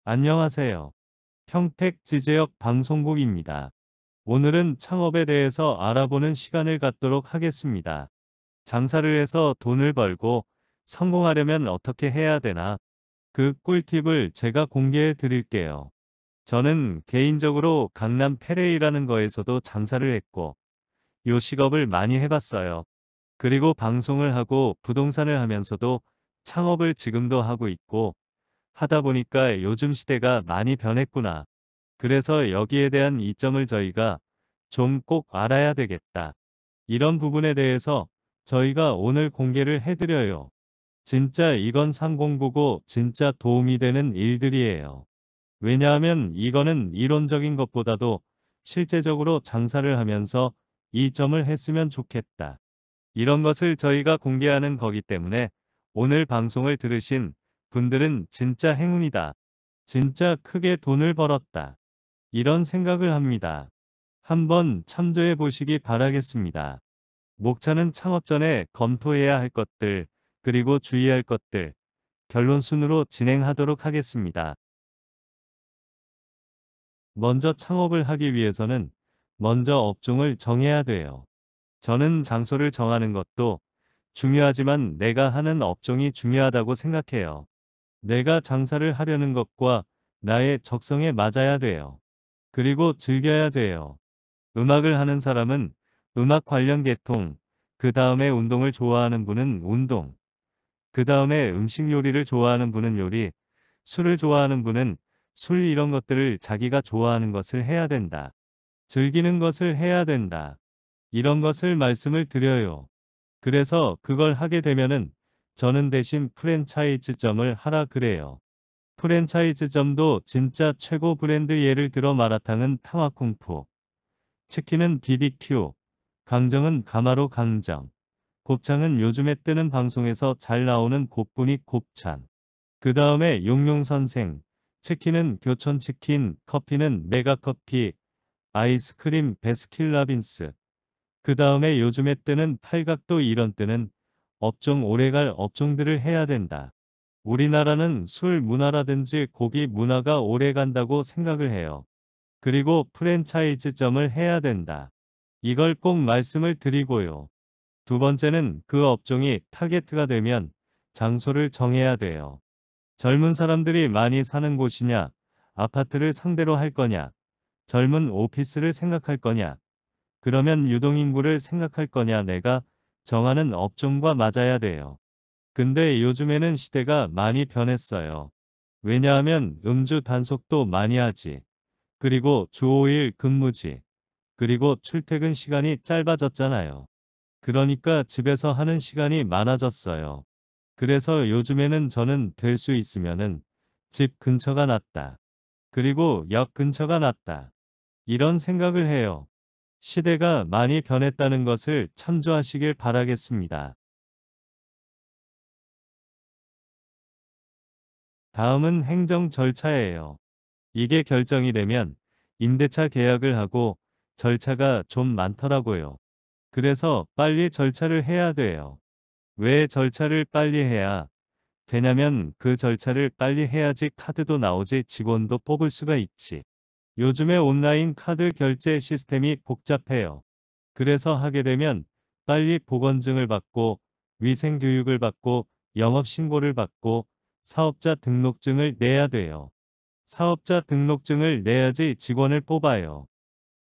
안녕하세요. 평택 지제역 방송국입니다. 오늘은 창업에 대해서 알아보는 시간을 갖도록 하겠습니다. 장사를 해서 돈을 벌고 성공하려면 어떻게 해야 되나? 그 꿀팁을 제가 공개해 드릴게요. 저는 개인적으로 강남 페레이라는 거에서도 장사를 했고, 요식업을 많이 해봤어요. 그리고 방송을 하고 부동산을 하면서도 창업을 지금도 하고 있고, 하다 보니까 요즘 시대가 많이 변했구나. 그래서 여기에 대한 이점을 저희가 좀 꼭 알아야 되겠다. 이런 부분에 대해서 저희가 오늘 공개를 해드려요. 진짜 이건 상공보고 진짜 도움이 되는 일들이에요. 왜냐하면 이거는 이론적인 것보다도 실제적으로 장사를 하면서 이 점을 했으면 좋겠다. 이런 것을 저희가 공개하는 거기 때문에 오늘 방송을 들으신 분들은 진짜 행운이다. 진짜 크게 돈을 벌었다. 이런 생각을 합니다. 한번 참조해 보시기 바라겠습니다. 목차는 창업 전에 검토해야 할 것들, 그리고 주의할 것들, 결론 순으로 진행하도록 하겠습니다. 먼저 창업을 하기 위해서는 먼저 업종을 정해야 돼요. 저는 장소를 정하는 것도 중요하지만 내가 하는 업종이 중요하다고 생각해요. 내가 장사를 하려는 것과 나의 적성에 맞아야 돼요. 그리고 즐겨야 돼요. 음악을 하는 사람은 음악 관련 계통, 그 다음에 운동을 좋아하는 분은 운동, 그 다음에 음식 요리를 좋아하는 분은 요리, 술을 좋아하는 분은 술 이런 것들을 자기가 좋아하는 것을 해야 된다. 즐기는 것을 해야 된다. 이런 것을 말씀을 드려요. 그래서 그걸 하게 되면은 저는 대신 프랜차이즈점을 하라 그래요. 프랜차이즈점도 진짜 최고 브랜드 예를 들어 마라탕은 탕화쿵푸, 치킨은 BBQ, 강정은 가마로 강정, 곱창은 요즘에 뜨는 방송에서 잘 나오는 곱분이 곱창. 그 다음에 용용선생, 치킨은 교촌치킨, 커피는 메가커피, 아이스크림 베스킨라빈스. 그 다음에 요즘에 뜨는 팔각도 이런 뜨는 업종 오래갈 업종들을 해야 된다. 우리나라는 술 문화라든지 고기 문화가 오래 간다고 생각을 해요. 그리고 프랜차이즈점을 해야 된다. 이걸 꼭 말씀을 드리고요. 두 번째는 그 업종이 타겟가 되면 장소를 정해야 돼요. 젊은 사람들이 많이 사는 곳이냐, 아파트를 상대로 할 거냐, 젊은 오피스를 생각할 거냐, 그러면 유동인구를 생각할 거냐 내가 정하는 업종과 맞아야 돼요. 근데 요즘에는 시대가 많이 변했어요. 왜냐하면 음주 단속도 많이 하지. 그리고 주 5일 근무지. 그리고 출퇴근 시간이 짧아졌잖아요. 그러니까 집에서 하는 시간이 많아졌어요. 그래서 요즘에는 저는 될 수 있으면은 집 근처가 낫다. 그리고 역 근처가 낫다. 이런 생각을 해요. 시대가 많이 변했다는 것을 참조하시길 바라겠습니다. 다음은 행정 절차예요. 이게 결정이 되면 임대차 계약을 하고 절차가 좀 많더라고요. 그래서 빨리 절차를 해야 돼요. 왜 절차를 빨리 해야 되냐면 그 절차를 빨리 해야지 카드도 나오지 직원도 뽑을 수가 있지. 요즘에 온라인 카드 결제 시스템이 복잡해요. 그래서 하게 되면 빨리 보건증을 받고 위생교육을 받고 영업신고를 받고 사업자 등록증을 내야 돼요. 사업자 등록증을 내야지 직원을 뽑아요.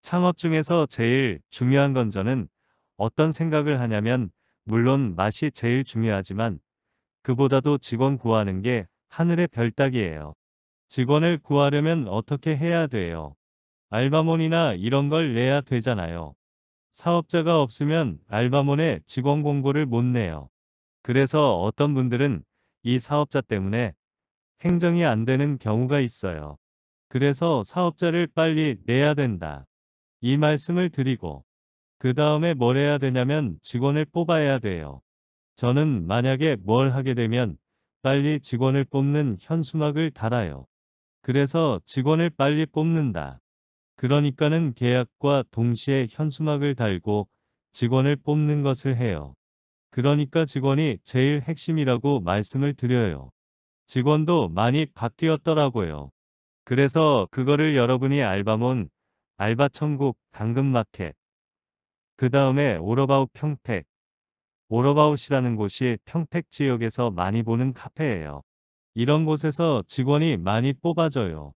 창업 중에서 제일 중요한 건 저는 어떤 생각을 하냐면 물론 맛이 제일 중요하지만 그보다도 직원 구하는 게 하늘의 별 따기예요. 직원을 구하려면 어떻게 해야 돼요? 알바몬이나 이런 걸 내야 되잖아요. 사업자가 없으면 알바몬에 직원 공고를 못 내요. 그래서 어떤 분들은 이 사업자 때문에 행정이 안 되는 경우가 있어요. 그래서 사업자를 빨리 내야 된다. 이 말씀을 드리고 그 다음에 뭘 해야 되냐면 직원을 뽑아야 돼요. 저는 만약에 뭘 하게 되면 빨리 직원을 뽑는 현수막을 달아요. 그래서 직원을 빨리 뽑는다. 그러니까는 계약과 동시에 현수막을 달고 직원을 뽑는 것을 해요. 그러니까 직원이 제일 핵심이라고 말씀을 드려요. 직원도 많이 바뀌었더라고요. 그래서 그거를 여러분이 알바몬, 알바천국, 당근마켓, 그 다음에 오러바웃 평택, 오러바웃이라는 곳이 평택 지역에서 많이 보는 카페예요. 이런 곳에서 직원이 많이 뽑아져요.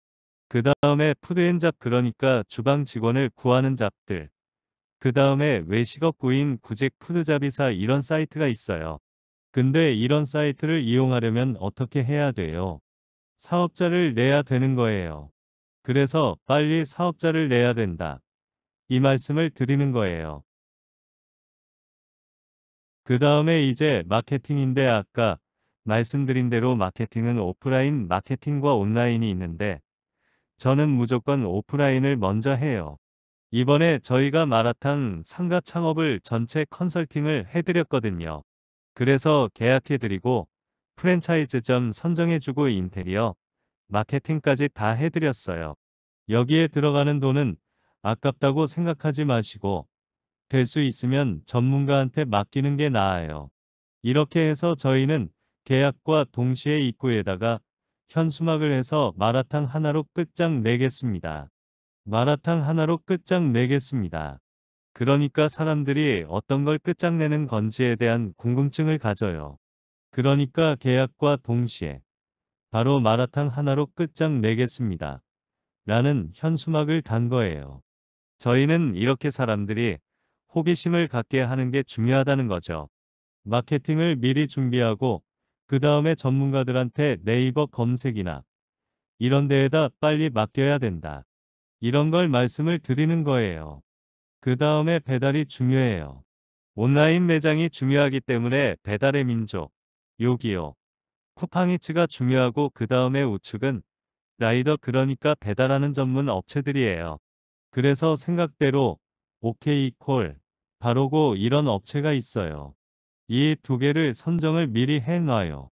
그 다음에 푸드앤잡 그러니까 주방 직원을 구하는 잡들. 그 다음에 외식업 구인 구직 푸드잡이사 이런 사이트가 있어요. 근데 이런 사이트를 이용하려면 어떻게 해야 돼요? 사업자를 내야 되는 거예요. 그래서 빨리 사업자를 내야 된다. 이 말씀을 드리는 거예요. 그 다음에 이제 마케팅인데 아까 말씀드린 대로 마케팅은 오프라인 마케팅과 온라인이 있는데 저는 무조건 오프라인을 먼저 해요. 이번에 저희가 마라탕 상가 창업을 전체 컨설팅을 해드렸거든요. 그래서 계약해드리고 프랜차이즈점 선정해주고 인테리어, 마케팅까지 다 해드렸어요. 여기에 들어가는 돈은 아깝다고 생각하지 마시고 될 수 있으면 전문가한테 맡기는 게 나아요. 이렇게 해서 저희는 계약과 동시에 입구에다가 현수막을 해서 마라탕 하나로 끝장내겠습니다. 마라탕 하나로 끝장내겠습니다. 그러니까 사람들이 어떤 걸 끝장내는 건지에 대한 궁금증을 가져요. 그러니까 계약과 동시에 바로 마라탕 하나로 끝장내겠습니다. 라는 현수막을 단 거예요. 저희는 이렇게 사람들이 호기심을 갖게 하는 게 중요하다는 거죠. 마케팅을 미리 준비하고 그 다음에 전문가들한테 네이버 검색이나 이런 데에다 빨리 맡겨야 된다. 이런 걸 말씀을 드리는 거예요. 그 다음에 배달이 중요해요. 온라인 매장이 중요하기 때문에 배달의 민족, 요기요, 쿠팡이츠가 중요하고 그 다음에 우측은 라이더 그러니까 배달하는 전문 업체들이에요. 그래서 생각대로 오케이콜, 바로고 이런 업체가 있어요. 이 두 개를 선정을 미리 해놔요.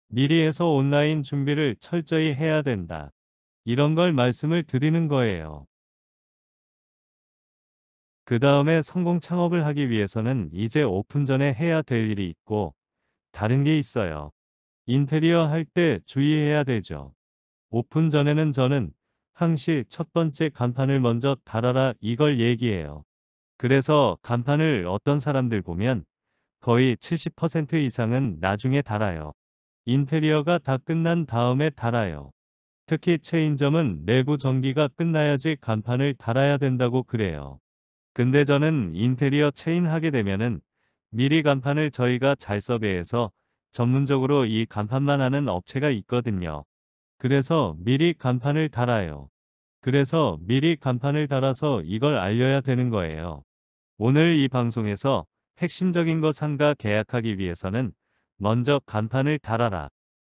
미리 해서 온라인 준비를 철저히 해야 된다. 이런 걸 말씀을 드리는 거예요. 그 다음에 성공 창업을 하기 위해서는 이제 오픈 전에 해야 될 일이 있고 다른 게 있어요. 인테리어 할 때 주의해야 되죠. 오픈 전에는 저는 항시 첫 번째 간판을 먼저 달아라 이걸 얘기해요. 그래서 간판을 어떤 사람들 보면 거의 70% 이상은 나중에 달아요. 인테리어가 다 끝난 다음에 달아요. 특히 체인점은 내부 전기가 끝나야지 간판을 달아야 된다고 그래요. 근데 저는 인테리어 체인 하게 되면은 미리 간판을 저희가 잘 섭외해서 전문적으로 이 간판만 하는 업체가 있거든요. 그래서 미리 간판을 달아요. 그래서 미리 간판을 달아서 이걸 알려야 되는 거예요. 오늘 이 방송에서 핵심적인 거 상가 계약하기 위해서는 먼저 간판을 달아라.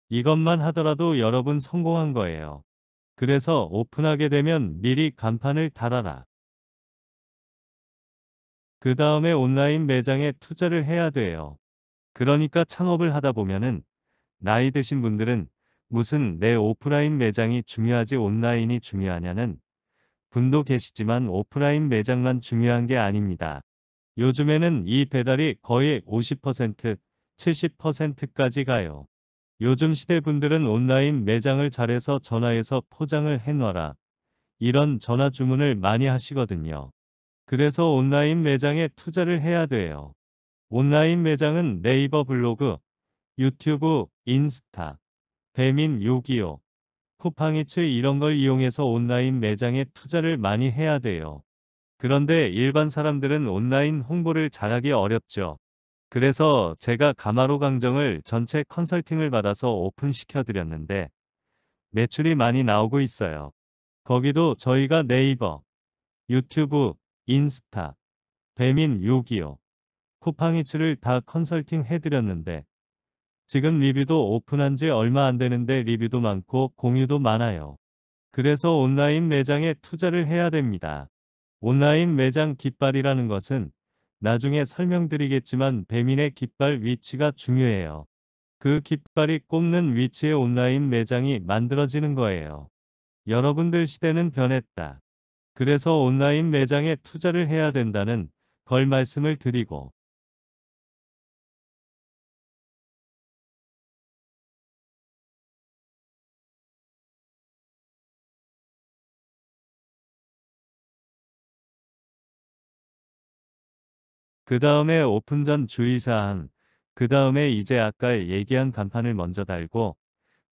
이것만 하더라도 여러분 성공한 거예요. 그래서 오픈하게 되면 미리 간판을 달아라. 그 다음에 온라인 매장에 투자를 해야 돼요. 그러니까 창업을 하다 보면은 나이 드신 분들은 무슨 내 오프라인 매장이 중요하지 온라인이 중요하냐는 분도 계시지만 오프라인 매장만 중요한 게 아닙니다. 요즘에는 이 배달이 거의 50%, 70%까지 가요. 요즘 시대 분들은 온라인 매장을 잘해서 전화해서 포장을 해놔라. 이런 전화 주문을 많이 하시거든요. 그래서 온라인 매장에 투자를 해야 돼요. 온라인 매장은 네이버 블로그, 유튜브, 인스타, 배민 요기요, 쿠팡이츠 이런 걸 이용해서 온라인 매장에 투자를 많이 해야 돼요. 그런데 일반 사람들은 온라인 홍보를 잘하기 어렵죠. 그래서 제가 가마로 강정을 전체 컨설팅을 받아서 오픈시켜 드렸는데 매출이 많이 나오고 있어요. 거기도 저희가 네이버, 유튜브, 인스타, 배민 요기요, 쿠팡이츠를 다 컨설팅 해드렸는데 지금 리뷰도 오픈한 지 얼마 안 되는데 리뷰도 많고 공유도 많아요. 그래서 온라인 매장에 투자를 해야 됩니다. 온라인 매장 깃발이라는 것은 나중에 설명드리겠지만 배민의 깃발 위치가 중요해요. 그 깃발이 꼽는 위치에 온라인 매장이 만들어지는 거예요. 여러분들 시대는 변했다. 그래서 온라인 매장에 투자를 해야 된다는 걸 말씀을 드리고 그 다음에 오픈 전 주의사항, 그 다음에 이제 아까 얘기한 간판을 먼저 달고,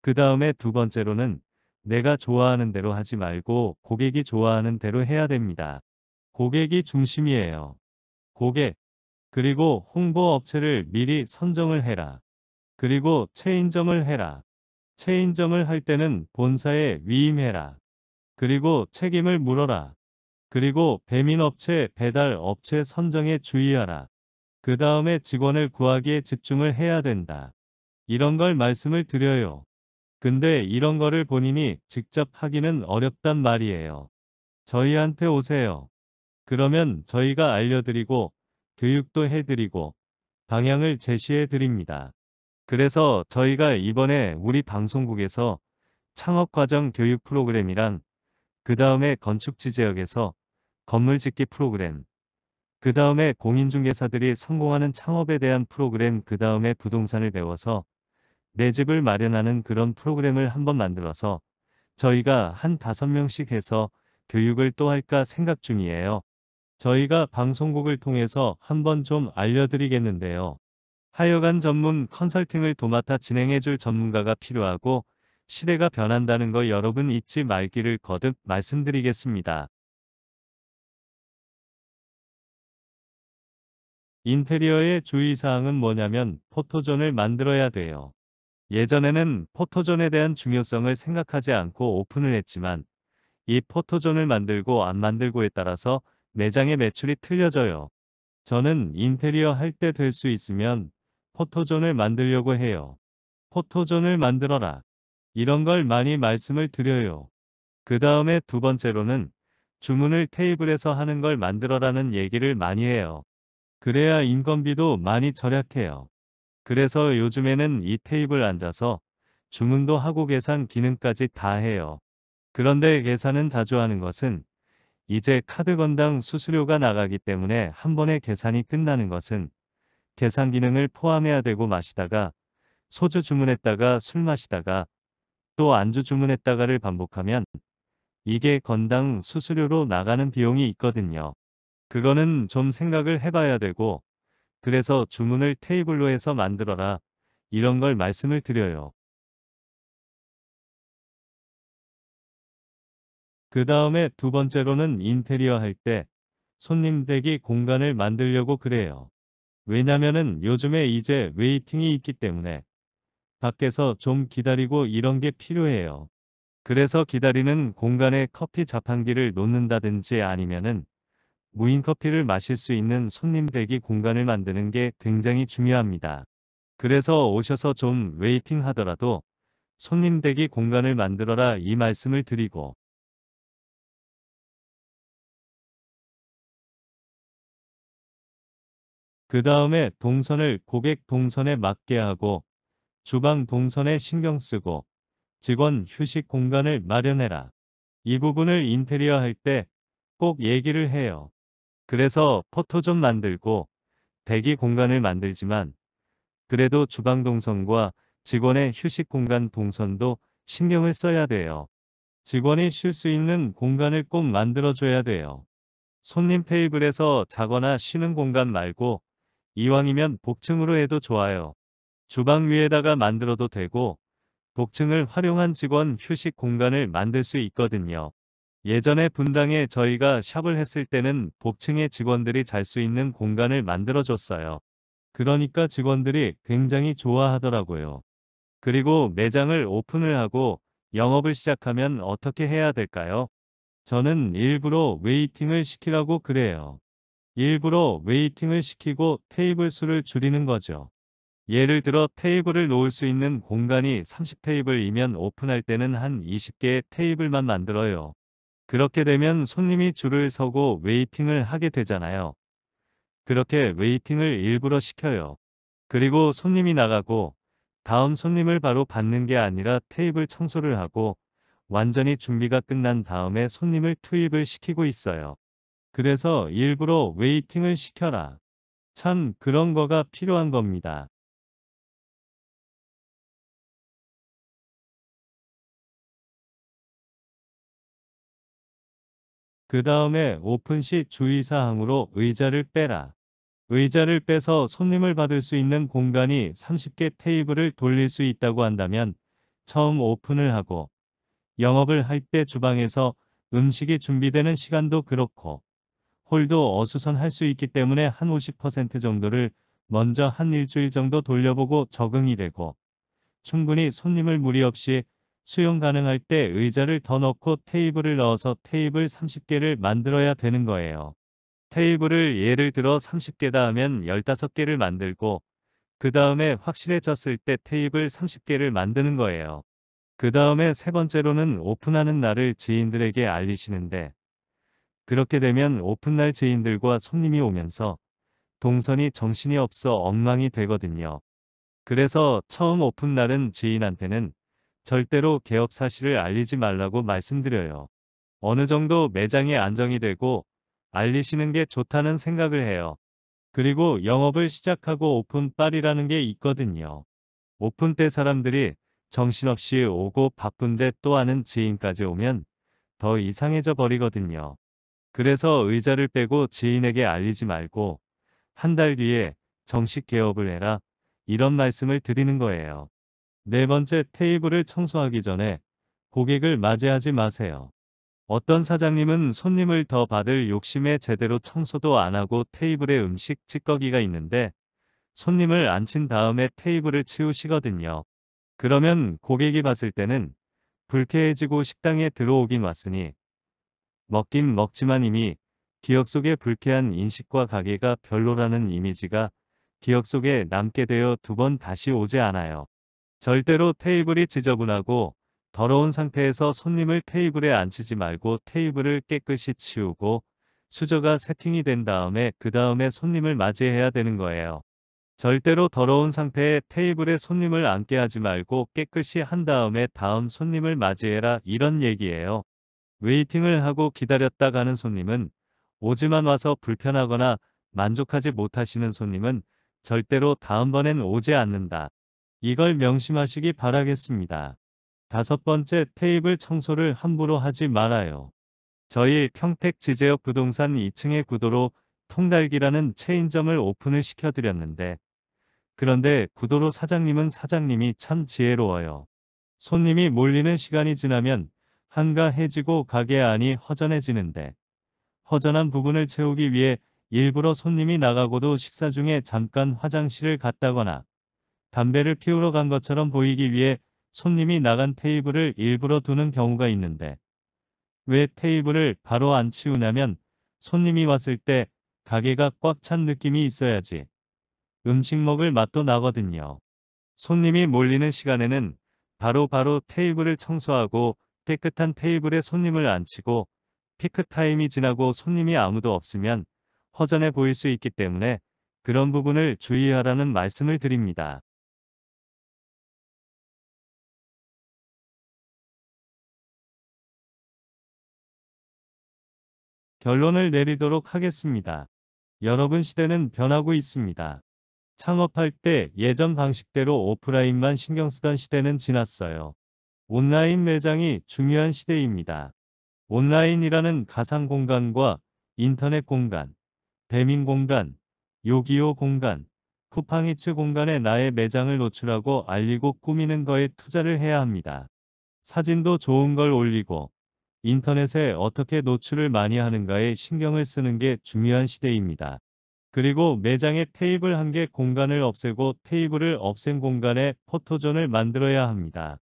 그 다음에 두 번째로는 내가 좋아하는 대로 하지 말고 고객이 좋아하는 대로 해야 됩니다. 고객이 중심이에요. 고객. 그리고 홍보 업체를 미리 선정을 해라. 그리고 체인점을 해라. 체인점을 할 때는 본사에 위임해라. 그리고 책임을 물어라. 그리고 배민업체, 배달업체 선정에 주의하라. 그 다음에 직원을 구하기에 집중을 해야 된다. 이런 걸 말씀을 드려요. 근데 이런 거를 본인이 직접 하기는 어렵단 말이에요. 저희한테 오세요. 그러면 저희가 알려드리고 교육도 해드리고 방향을 제시해 드립니다. 그래서 저희가 이번에 우리 방송국에서 창업과정 교육 프로그램이랑 그 다음에 건축지지역에서 건물짓기 프로그램, 그 다음에 공인중개사들이 성공하는 창업에 대한 프로그램, 그 다음에 부동산을 배워서 내 집을 마련하는 그런 프로그램을 한번 만들어서 저희가 한 5명씩 해서 교육을 또 할까 생각 중이에요. 저희가 방송국을 통해서 한번 좀 알려드리겠는데요. 하여간 전문 컨설팅을 도맡아 진행해줄 전문가가 필요하고 시대가 변한다는 거 여러분 잊지 말기를 거듭 말씀드리겠습니다. 인테리어의 주의사항은 뭐냐면 포토존을 만들어야 돼요. 예전에는 포토존에 대한 중요성을 생각하지 않고 오픈을 했지만 이 포토존을 만들고 안 만들고에 따라서 매장의 매출이 틀려져요. 저는 인테리어 할 때 될 수 있으면 포토존을 만들려고 해요. 포토존을 만들어라. 이런 걸 많이 말씀을 드려요. 그 다음에 두 번째로는 주문을 테이블에서 하는 걸 만들어라는 얘기를 많이 해요. 그래야 인건비도 많이 절약해요. 그래서 요즘에는 이 테이블 앉아서 주문도 하고 계산 기능까지 다 해요. 그런데 계산은 자주 하는 것은 이제 카드 건당 수수료가 나가기 때문에 한 번에 계산이 끝나는 것은 계산 기능을 포함해야 되고 마시다가 소주 주문했다가 술 마시다가 또 안주 주문했다가를 반복하면 이게 건당 수수료로 나가는 비용이 있거든요. 그거는 좀 생각을 해봐야 되고 그래서 주문을 테이블로 해서 만들어라. 이런 걸 말씀을 드려요. 그 다음에 두 번째로는 인테리어 할 때 손님 대기 공간을 만들려고 그래요. 왜냐면은 요즘에 이제 웨이팅이 있기 때문에 밖에서 좀 기다리고 이런 게 필요해요. 그래서 기다리는 공간에 커피 자판기를 놓는다든지 아니면은 무인 커피를 마실 수 있는 손님 대기 공간을 만드는 게 굉장히 중요합니다. 그래서 오셔서 좀 웨이팅 하더라도 손님 대기 공간을 만들어라 이 말씀을 드리고 그 다음에 동선을 고객 동선에 맞게 하고 주방 동선에 신경 쓰고 직원 휴식 공간을 마련해라. 이 부분을 인테리어 할 때 꼭 얘기를 해요. 그래서 포토존 만들고 대기 공간을 만들지만 그래도 주방 동선과 직원의 휴식 공간 동선도 신경을 써야 돼요. 직원이 쉴 수 있는 공간을 꼭 만들어줘야 돼요. 손님 테이블에서 자거나 쉬는 공간 말고 이왕이면 복층으로 해도 좋아요. 주방 위에다가 만들어도 되고 복층을 활용한 직원 휴식 공간을 만들 수 있거든요. 예전에 분당에 저희가 샵을 했을 때는 복층에 직원들이 잘 수 있는 공간을 만들어줬어요. 그러니까 직원들이 굉장히 좋아하더라고요. 그리고 매장을 오픈을 하고 영업을 시작하면 어떻게 해야 될까요? 저는 일부러 웨이팅을 시키라고 그래요. 일부러 웨이팅을 시키고 테이블 수를 줄이는 거죠. 예를 들어 테이블을 놓을 수 있는 공간이 30테이블이면 오픈할 때는 한 20개의 테이블만 만들어요. 그렇게 되면 손님이 줄을 서고 웨이팅을 하게 되잖아요. 그렇게 웨이팅을 일부러 시켜요. 그리고 손님이 나가고 다음 손님을 바로 받는 게 아니라 테이블 청소를 하고 완전히 준비가 끝난 다음에 손님을 투입을 시키고 있어요. 그래서 일부러 웨이팅을 시켜라. 참 그런 거가 필요한 겁니다. 그 다음에 오픈 시 주의사항으로 의자를 빼라. 의자를 빼서 손님을 받을 수 있는 공간이 30개 테이블을 돌릴 수 있다고 한다면 처음 오픈을 하고 영업을 할 때 주방에서 음식이 준비되는 시간도 그렇고 홀도 어수선할 수 있기 때문에 한 50% 정도를 먼저 한 일주일 정도 돌려보고 적응이 되고 충분히 손님을 무리 없이 수용 가능할 때 의자를 더 넣고 테이블을 넣어서 테이블 30개를 만들어야 되는 거예요. 테이블을 예를 들어 30개다 하면 15개를 만들고 그 다음에 확실해졌을 때 테이블 30개를 만드는 거예요. 그 다음에 세 번째로는 오픈하는 날을 지인들에게 알리시는데 그렇게 되면 오픈날 지인들과 손님이 오면서 동선이 정신이 없어 엉망이 되거든요. 그래서 처음 오픈날은 지인한테는 절대로 개업 사실을 알리지 말라고 말씀드려요. 어느 정도 매장이 안정이 되고 알리시는 게 좋다는 생각을 해요. 그리고 영업을 시작하고 오픈빨이라는 게 있거든요. 오픈 때 사람들이 정신없이 오고 바쁜데 또 아는 지인까지 오면 더 이상해져 버리거든요. 그래서 의자를 빼고 지인에게 알리지 말고 한 달 뒤에 정식 개업을 해라. 이런 말씀을 드리는 거예요. 네 번째, 테이블을 청소하기 전에 고객을 맞이하지 마세요. 어떤 사장님은 손님을 더 받을 욕심에 제대로 청소도 안 하고 테이블에 음식 찌꺼기가 있는데 손님을 앉힌 다음에 테이블을 치우시거든요. 그러면 고객이 봤을 때는 불쾌해지고 식당에 들어오긴 왔으니 먹긴 먹지만 이미 기억 속에 불쾌한 인식과 가게가 별로라는 이미지가 기억 속에 남게 되어 두 번 다시 오지 않아요. 절대로 테이블이 지저분하고 더러운 상태에서 손님을 테이블에 앉히지 말고 테이블을 깨끗이 치우고 수저가 세팅이 된 다음에 그 다음에 손님을 맞이해야 되는 거예요. 절대로 더러운 상태에 테이블에 손님을 앉게 하지 말고 깨끗이 한 다음에 다음 손님을 맞이해라 이런 얘기예요. 웨이팅을 하고 기다렸다 가는 손님은 오지만 와서 불편하거나 만족하지 못하시는 손님은 절대로 다음번엔 오지 않는다. 이걸 명심하시기 바라겠습니다. 다섯 번째, 테이블 청소를 함부로 하지 말아요. 저희 평택 지제역 부동산 2층의 구도로 통달기라는 체인점을 오픈을 시켜드렸는데 그런데 구도로 사장님은 사장님이 참 지혜로워요. 손님이 몰리는 시간이 지나면 한가해지고 가게 안이 허전해지는데 허전한 부분을 채우기 위해 일부러 손님이 나가고도 식사 중에 잠깐 화장실을 갔다거나 담배를 피우러 간 것처럼 보이기 위해 손님이 나간 테이블을 일부러 두는 경우가 있는데 왜 테이블을 바로 안 치우냐면 손님이 왔을 때 가게가 꽉 찬 느낌이 있어야지 음식 먹을 맛도 나거든요. 손님이 몰리는 시간에는 바로 테이블을 청소하고 깨끗한 테이블에 손님을 앉히고 피크타임이 지나고 손님이 아무도 없으면 허전해 보일 수 있기 때문에 그런 부분을 주의하라는 말씀을 드립니다. 결론을 내리도록 하겠습니다. 여러분, 시대는 변하고 있습니다. 창업할 때 예전 방식대로 오프라인만 신경 쓰던 시대는 지났어요. 온라인 매장이 중요한 시대입니다. 온라인이라는 가상 공간과 인터넷 공간, 배민 공간, 요기요 공간, 쿠팡이츠 공간에 나의 매장을 노출하고 알리고 꾸미는 거에 투자를 해야 합니다. 사진도 좋은 걸 올리고 인터넷에 어떻게 노출을 많이 하는가에 신경을 쓰는 게 중요한 시대입니다. 그리고 매장에 테이블 한 개 공간을 없애고 테이블을 없앤 공간에 포토존을 만들어야 합니다.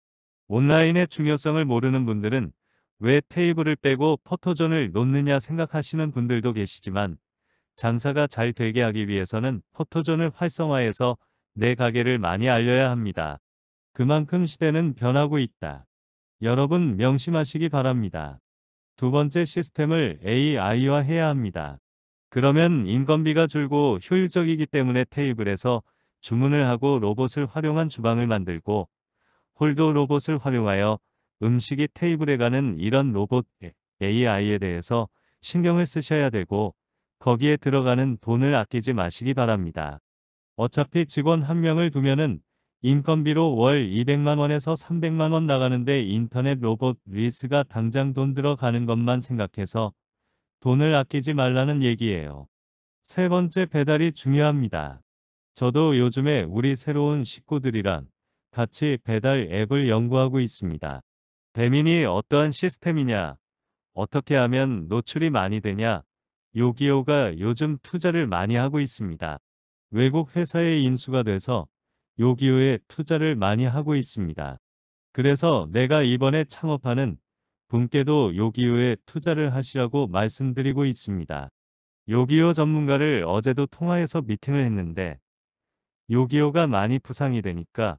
온라인의 중요성을 모르는 분들은 왜 테이블을 빼고 포토존을 놓느냐 생각하시는 분들도 계시지만 장사가 잘 되게 하기 위해서는 포토존을 활성화해서 내 가게를 많이 알려야 합니다. 그만큼 시대는 변하고 있다. 여러분, 명심하시기 바랍니다. 두 번째, 시스템을 AI화해야 합니다. 그러면 인건비가 줄고 효율적이기 때문에 테이블에서 주문을 하고 로봇을 활용한 주방을 만들고 홀도 로봇을 활용하여 음식이 테이블에 가는 이런 로봇 AI에 대해서 신경을 쓰셔야 되고 거기에 들어가는 돈을 아끼지 마시기 바랍니다. 어차피 직원 한 명을 두면은 인건비로 월 200만 원에서 300만 원 나가는데 인터넷 로봇 리스가 당장 돈 들어가는 것만 생각해서 돈을 아끼지 말라는 얘기예요. 세 번째, 배달이 중요합니다. 저도 요즘에 우리 새로운 식구들이랑 같이 배달 앱을 연구하고 있습니다. 배민이 어떠한 시스템이냐, 어떻게 하면 노출이 많이 되냐, 요기요가 요즘 투자를 많이 하고 있습니다. 외국 회사에 인수가 돼서 요기요에 투자를 많이 하고 있습니다. 그래서 내가 이번에 창업하는 분께도 요기요에 투자를 하시라고 말씀드리고 있습니다. 요기요 전문가를 어제도 통화해서 미팅을 했는데 요기요가 많이 부상이 되니까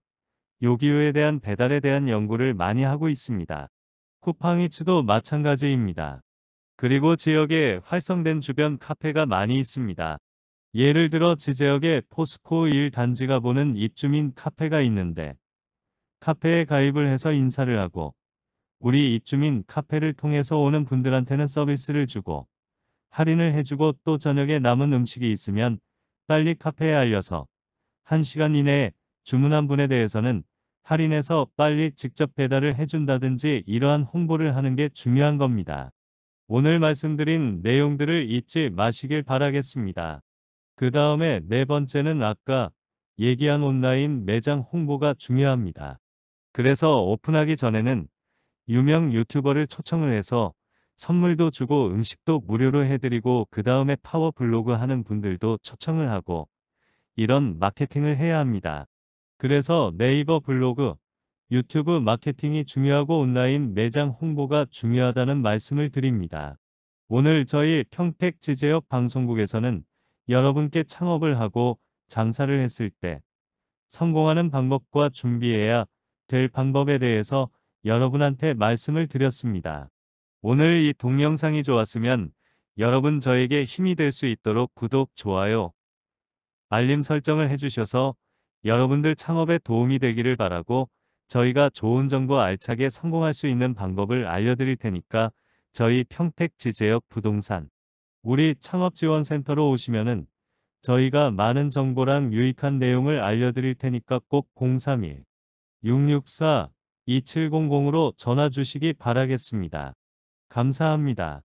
요기요에 대한 배달에 대한 연구를 많이 하고 있습니다. 쿠팡이츠도 마찬가지입니다. 그리고 지역에 활성된 주변 카페가 많이 있습니다. 예를 들어 지지역에 포스코 1단지가 보는 입주민 카페가 있는데 카페에 가입을 해서 인사를 하고 우리 입주민 카페를 통해서 오는 분들한테는 서비스를 주고 할인을 해주고 또 저녁에 남은 음식이 있으면 빨리 카페에 알려서 1시간 이내에 주문한 분에 대해서는 할인해서 빨리 직접 배달을 해준다든지 이러한 홍보를 하는 게 중요한 겁니다. 오늘 말씀드린 내용들을 잊지 마시길 바라겠습니다. 그 다음에 네 번째는 아까 얘기한 온라인 매장 홍보가 중요합니다. 그래서 오픈하기 전에는 유명 유튜버를 초청을 해서 선물도 주고 음식도 무료로 해드리고 그 다음에 파워 블로그 하는 분들도 초청을 하고 이런 마케팅을 해야 합니다. 그래서 네이버 블로그, 유튜브 마케팅이 중요하고 온라인 매장 홍보가 중요하다는 말씀을 드립니다. 오늘 저희 평택지제역 방송국에서는 여러분께 창업을 하고 장사를 했을 때 성공하는 방법과 준비해야 될 방법에 대해서 여러분한테 말씀을 드렸습니다. 오늘 이 동영상이 좋았으면 여러분 저에게 힘이 될 수 있도록 구독, 좋아요, 알림 설정을 해주셔서 여러분들 창업에 도움이 되기를 바라고 저희가 좋은 정보 알차게 성공할 수 있는 방법을 알려드릴 테니까 저희 평택지제역 부동산 우리 창업지원센터로 오시면은 저희가 많은 정보랑 유익한 내용을 알려드릴 테니까 꼭 031-664-2700으로 전화 주시기 바라겠습니다. 감사합니다.